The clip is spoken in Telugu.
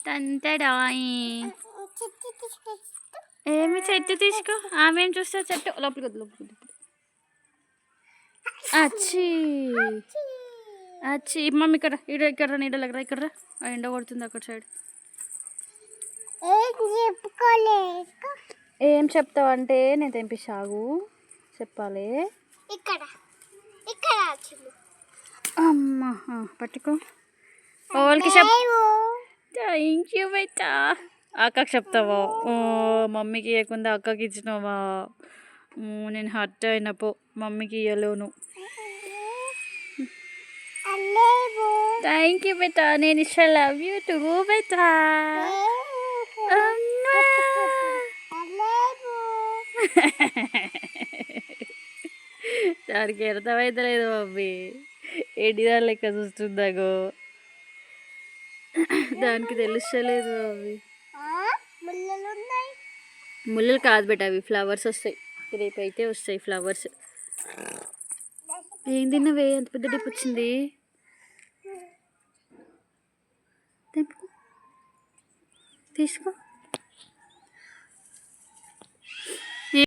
తంతడాయి ఏమి చెట్టు తీసుకో. ఆమె ఏం చూస్తా చెట్టు లోపలికి అచ్చి అచ్చి మమ్మీ ఇక్కడ ఇక్కడ నీడలగరా ఇక్కడ ఎండ కొడుతుంది అక్కడ సైడ్. ఏం చెప్తావంటే నేను తెంపిస్తాగు చెప్పాలి. ఇక్కడ ఇక్కడ అమ్మా పట్టుకో. వాళ్ళకి చెప్ థ్యాంక్ యూ బేటా. అక్కకి చెప్తావా? మమ్మీకి ఇవ్వకుండా అక్కకి ఇచ్చినావా? నేను హర్ట్ అయినపో మమ్మీకి ఇవ్వలేను. థ్యాంక్ యూ బేటా. నేను ఇష్టం. లవ్ యూ టూ బేటా. దానికి అర్థమైతే లేదు మమ్మీ. ఎడిదాని లెక్క చూస్తుందాగో. దానికి తెలుస్తలేదు మమ్మీ. ముళ్ళలు కాదు బేట, అవి ఫ్లవర్స్ వస్తాయి. రేపు అయితే వస్తాయి ఫ్లవర్స్. ఏం తిన్నవే? ఎంత పెద్ద డిప్ వచ్చింది. తీసుకో.